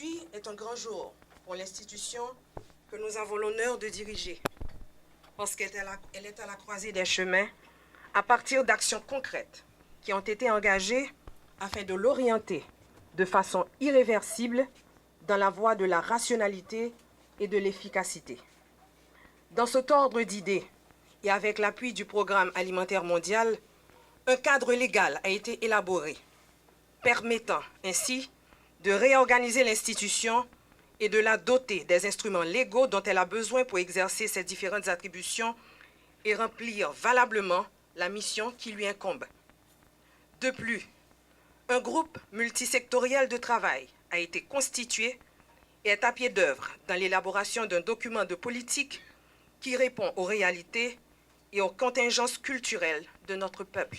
Aujourd'hui est un grand jour pour l'institution que nous avons l'honneur de diriger, parce qu'elle est à la croisée des chemins à partir d'actions concrètes qui ont été engagées afin de l'orienter de façon irréversible dans la voie de la rationalité et de l'efficacité. Dans cet ordre d'idées et avec l'appui du Programme alimentaire mondial, un cadre légal a été élaboré, permettant ainsi de réorganiser l'institution et de la doter des instruments légaux dont elle a besoin pour exercer ses différentes attributions et remplir valablement la mission qui lui incombe. De plus, un groupe multisectoriel de travail a été constitué et est à pied d'œuvre dans l'élaboration d'un document de politique qui répond aux réalités et aux contingences culturelles de notre peuple.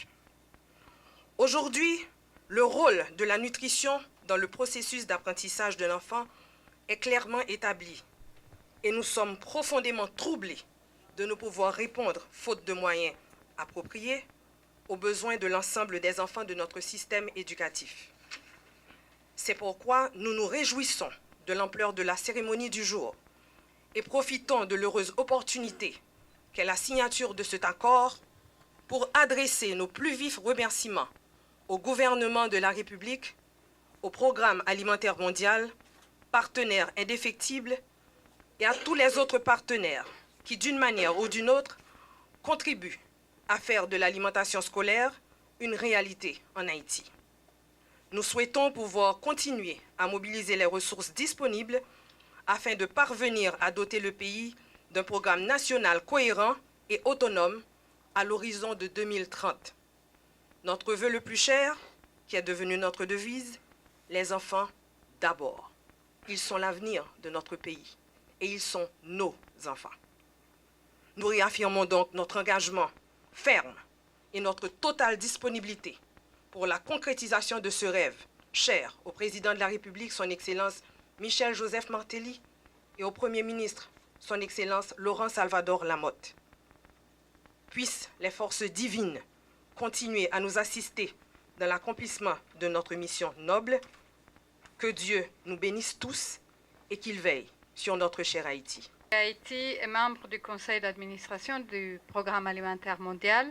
Aujourd'hui, le rôle de la nutrition dans le processus d'apprentissage de l'enfant est clairement établi et nous sommes profondément troublés de ne pouvoir répondre, faute de moyens appropriés, aux besoins de l'ensemble des enfants de notre système éducatif. C'est pourquoi nous nous réjouissons de l'ampleur de la cérémonie du jour et profitons de l'heureuse opportunité qu'est la signature de cet accord pour adresser nos plus vifs remerciements au gouvernement de la République, au Programme alimentaire mondial, partenaire indéfectible, et à tous les autres partenaires qui, d'une manière ou d'une autre, contribuent à faire de l'alimentation scolaire une réalité en Haïti. Nous souhaitons pouvoir continuer à mobiliser les ressources disponibles afin de parvenir à doter le pays d'un programme national cohérent et autonome à l'horizon de 2030. Notre vœu le plus cher, qui est devenu notre devise, les enfants d'abord. Ils sont l'avenir de notre pays et ils sont nos enfants. Nous réaffirmons donc notre engagement ferme et notre totale disponibilité pour la concrétisation de ce rêve, cher au Président de la République, son Excellence Michel Joseph Martelly, et au Premier ministre, son Excellence Laurent Salvador Lamotte. Puissent les forces divines continuer à nous assister dans l'accomplissement de notre mission noble. Que Dieu nous bénisse tous et qu'il veille sur notre cher Haïti. Haïti est membre du conseil d'administration du Programme alimentaire mondial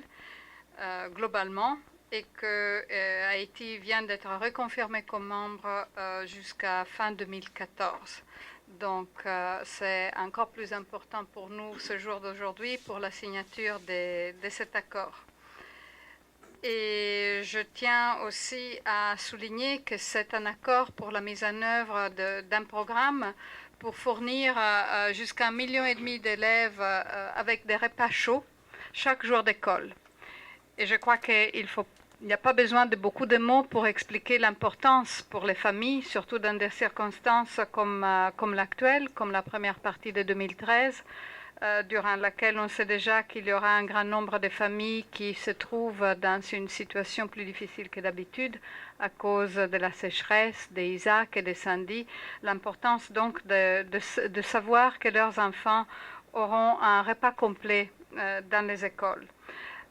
globalement et que Haïti vient d'être reconfirmé comme membre jusqu'à fin 2014. Donc c'est encore plus important pour nous ce jour d'aujourd'hui pour la signature de cet accord. Et je tiens aussi à souligner que c'est un accord pour la mise en œuvre d'un programme pour fournir jusqu'à 1,5 million d'élèves avec des repas chauds chaque jour d'école. Et je crois qu'il n'y a pas besoin de beaucoup de mots pour expliquer l'importance pour les familles, surtout dans des circonstances comme l'actuelle, comme la première partie de 2013, durant laquelle on sait déjà qu'il y aura un grand nombre de familles qui se trouvent dans une situation plus difficile que d'habitude à cause de la sécheresse, des Isaac et des Sandy. L'importance donc de savoir que leurs enfants auront un repas complet dans les écoles.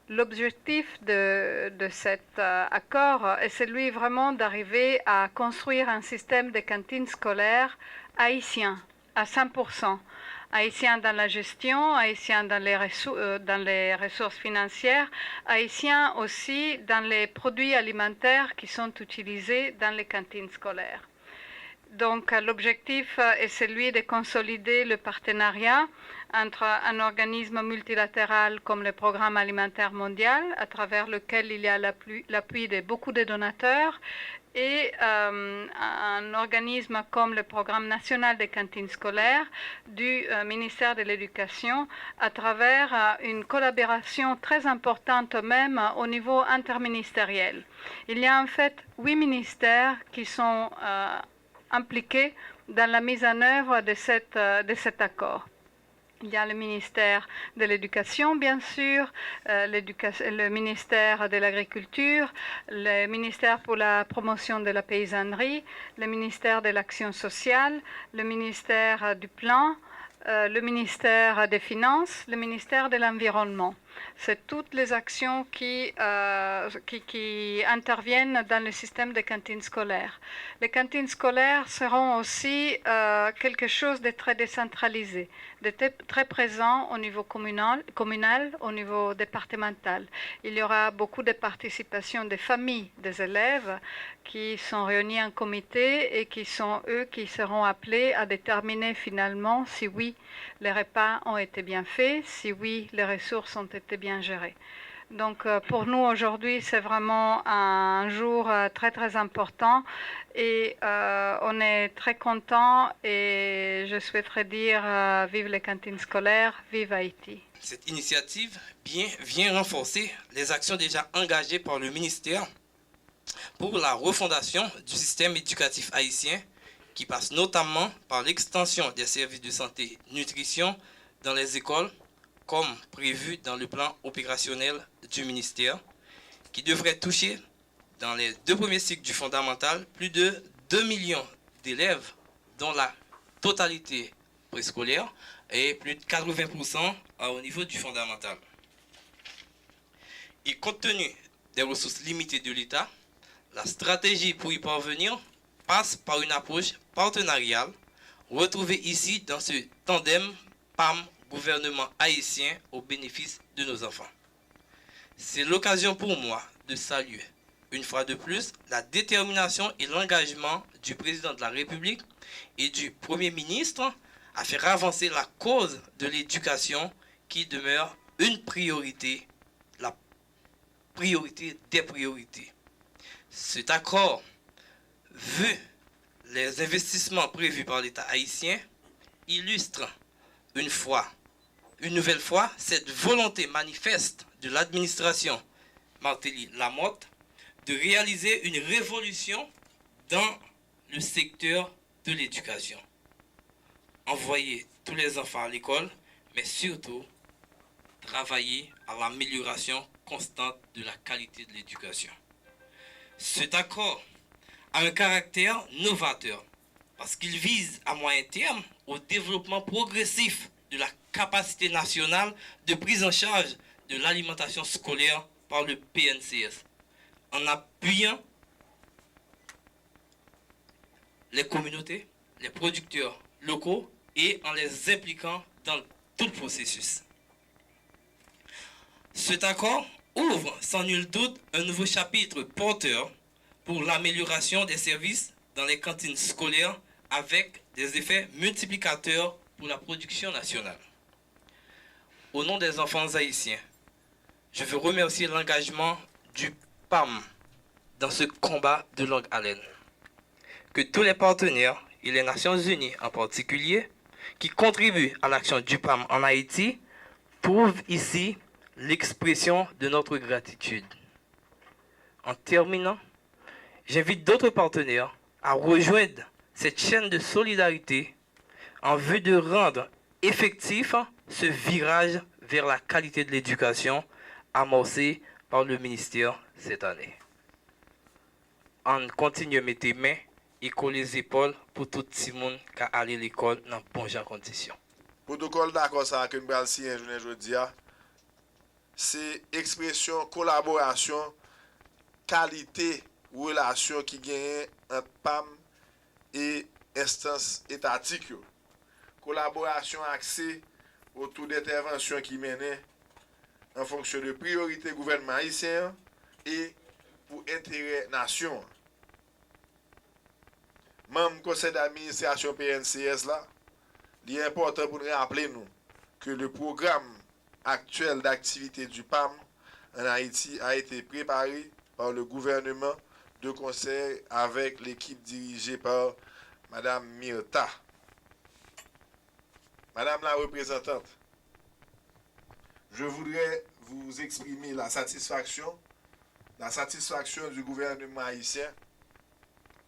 L'objectif de cet accord est celui vraiment d'arriver à construire un système de cantines scolaires haïtien à 100%. Haïtiens dans la gestion, haïtiens dans les ressources financières, haïtiens aussi dans les produits alimentaires qui sont utilisés dans les cantines scolaires. Donc l'objectif est celui de consolider le partenariat entre un organisme multilatéral comme le Programme alimentaire mondial, à travers lequel il y a l'appui de beaucoup de donateurs, et un organisme comme le Programme national des cantines scolaires du ministère de l'Éducation, à travers une collaboration très importante même au niveau interministériel. Il y a en fait 8 ministères qui sont impliqués dans la mise en œuvre de cet accord. Il y a le ministère de l'Éducation, bien sûr, le ministère de l'Agriculture, le ministère pour la promotion de la paysannerie, le ministère de l'Action sociale, le ministère du Plan, le ministère des Finances, le ministère de l'Environnement. c'est toutes les actions qui interviennent dans le système des cantines scolaires. Les cantines scolaires seront aussi quelque chose de très décentralisé, de très présent au niveau communal, au niveau départemental. Il y aura beaucoup de participation des familles des élèves qui sont réunis en comité et qui sont eux qui seront appelés à déterminer finalement si oui, les repas ont été bien faits, si oui, les ressources ont été bien gérées. Donc pour nous aujourd'hui, c'est vraiment un jour très très important et on est très content et je souhaiterais dire vive les cantines scolaires, vive Haïti. Cette initiative vient renforcer les actions déjà engagées par le ministère pour la refondation du système éducatif haïtien qui passe notamment par l'extension des services de santé nutrition dans les écoles comme prévu dans le plan opérationnel du ministère qui devrait toucher dans les 2 premiers cycles du fondamental plus de 2 millions d'élèves dont la totalité préscolaire et plus de 80% au niveau du fondamental. Et compte tenu des ressources limitées de l'État, la stratégie pour y parvenir passe par une approche partenariale retrouvée ici dans ce tandem PAM gouvernement haïtien au bénéfice de nos enfants. C'est l'occasion pour moi de saluer une fois de plus la détermination et l'engagement du président de la République et du Premier ministre à faire avancer la cause de l'éducation qui demeure une priorité, la priorité des priorités. Cet accord, vu les investissements prévus par l'État haïtien, illustre une nouvelle fois cette volonté manifeste de l'administration Martelly-Lamotte de réaliser une révolution dans le secteur de l'éducation. Envoyer tous les enfants à l'école, mais surtout travailler à l'amélioration constante de la qualité de l'éducation. Cet accord a un caractère novateur parce qu'il vise à moyen terme au développement progressif de la capacité nationale de prise en charge de l'alimentation scolaire par le PNCS, en appuyant les communautés, les producteurs locaux et en les impliquant dans tout le processus. Cet accord ouvre sans nul doute un nouveau chapitre porteur pour l'amélioration des services dans les cantines scolaires avec des effets multiplicateurs pour la production nationale. Au nom des enfants haïtiens, je veux remercier l'engagement du PAM dans ce combat de longue haleine. Que tous les partenaires et les Nations Unies en particulier qui contribuent à l'action du PAM en Haïti trouvent ici l'expression de notre gratitude. En terminant, j'invite d'autres partenaires à rejoindre cette chaîne de solidarité en vue de rendre effectif ce virage vers la qualité de l'éducation amorcé par le ministère cette année. On continue à mettre les mains et coller les épaules pour tout le monde qui a allé à l'école dans de bonnes conditions. Protocole d'accord ça que nous allons signer aujourd'hui, c'est expression, collaboration, qualité, relation qui gagne entre PAM et instance étatique. Collaboration axée autour d'interventions qui mènent en fonction de priorités gouvernement haïtien et pour intérêt nation. Même conseil d'administration PNCS là, il est important pour nous rappeler nous que le programme actuel d'activité du PAM en Haïti a été préparé par le gouvernement de conseil avec l'équipe dirigée par Madame Myrta. Madame la représentante, je voudrais vous exprimer la satisfaction du gouvernement haïtien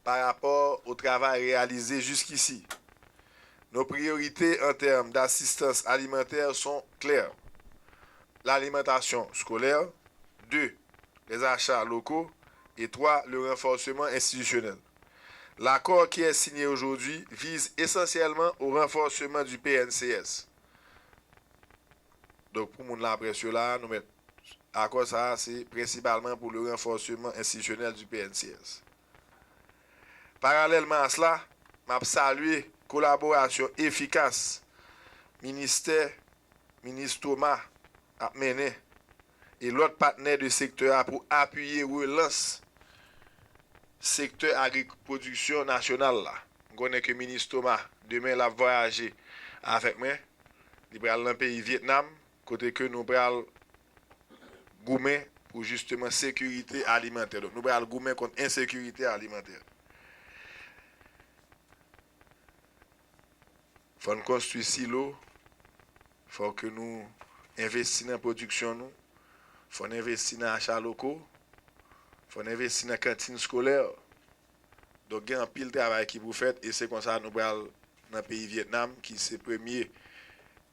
par rapport au travail réalisé jusqu'ici. Nos priorités en termes d'assistance alimentaire sont claires. L'alimentation scolaire, 2, les achats locaux et 3, le renforcement institutionnel. L'accord qui est signé aujourd'hui vise essentiellement au renforcement du PNCS. Donc, pour mon la presse là, nous mettons à quoi ça, c'est principalement pour le renforcement institutionnel du PNCS. Parallèlement à cela, je salue collaboration efficace ministre Thomas a mené et l'autre partenaire du secteur pour appuyer relance secteur agriculture nationale là. On connaît que le ministre Thomas demain l'a voyager avec moi, il va dans le pays Vietnam, côté que nous pral goumer pour justement sécurité alimentaire. Donc nous pral goumer contre insécurité alimentaire. Faut nous construire silo, faut que nous investissions dans la production nous, faut investir dans l'achat locaux, faut investir dans la cantine scolaire. Donc, il y a un pile de travail qui vous faites et c'est comme ça que nous allons dans le pays Vietnam, qui est le premier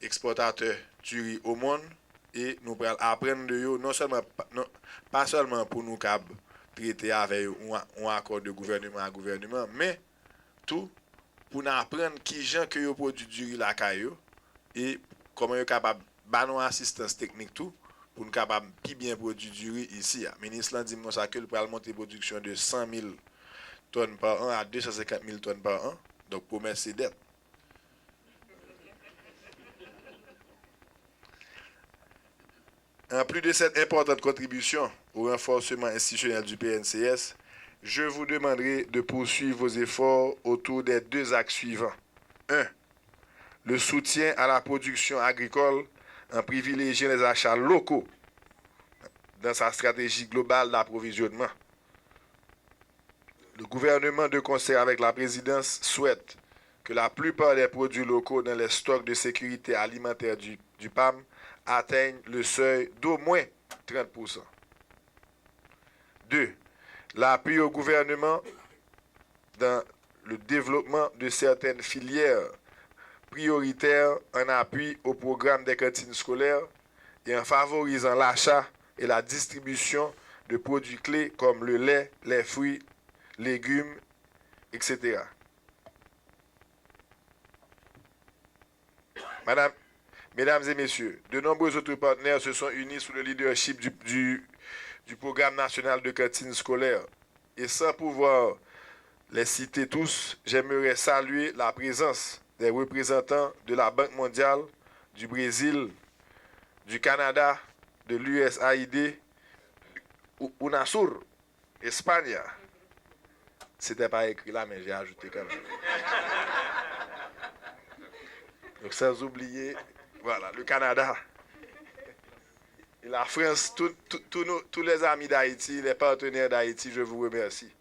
exportateur du riz au monde. Et nous allons apprendre de eux, pas seulement pour nous traiter avec un accord de gouvernement à gouvernement, mais tout pour nous apprendre qui gens que vous produisez du riz la caillou et comment vous êtes capable de faire une assistance technique tout pour nous capable de bien produire du riz ici. Le ministre l'a dit que nous allons monter la production de 100 000 tonnes par an à 250 000 tonnes par an. Donc, pour mettre ses dettes. En plus de cette importante contribution au renforcement institutionnel du PNCS, je vous demanderai de poursuivre vos efforts autour des deux axes suivants. 1. Le soutien à la production agricole en privilégiant les achats locaux dans sa stratégie globale d'approvisionnement. Le gouvernement, de concert avec la présidence, souhaite que la plupart des produits locaux dans les stocks de sécurité alimentaire du PAM atteignent le seuil d'au moins 30%. 2. L'appui au gouvernement dans le développement de certaines filières prioritaires en appui au programme des cantines scolaires et en favorisant l'achat et la distribution de produits clés comme le lait, les fruits, légumes, etc. Mesdames et messieurs, de nombreux autres partenaires se sont unis sous le leadership du programme national de cantine scolaire. Et sans pouvoir les citer tous, j'aimerais saluer la présence des représentants de la Banque mondiale, du Brésil, du Canada, de l'USAID, UNASUR, Espagne. C'était pas écrit là, mais j'ai ajouté quand même. Donc sans oublier, voilà, le Canada et la France, tous les amis d'Haïti, les partenaires d'Haïti, je vous remercie.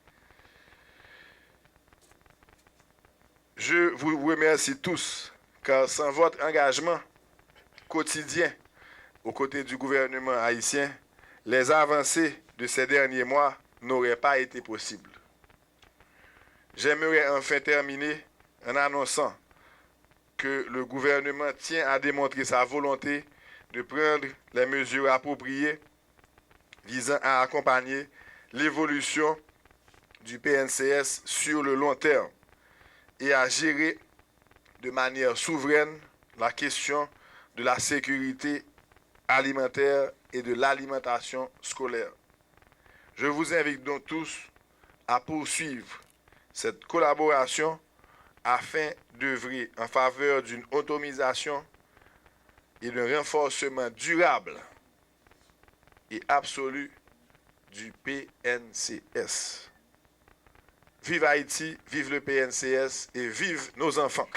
Je vous remercie tous, car sans votre engagement quotidien aux côtés du gouvernement haïtien, les avancées de ces derniers mois n'auraient pas été possibles. J'aimerais enfin terminer en annonçant que le gouvernement tient à démontrer sa volonté de prendre les mesures appropriées visant à accompagner l'évolution du PNCS sur le long terme et à gérer de manière souveraine la question de la sécurité alimentaire et de l'alimentation scolaire. Je vous invite donc tous à poursuivre cette collaboration afin d'œuvrer en faveur d'une autonomisation et d'un renforcement durable et absolu du PNCS. Vive Haïti, vive le PNCS et vive nos enfants.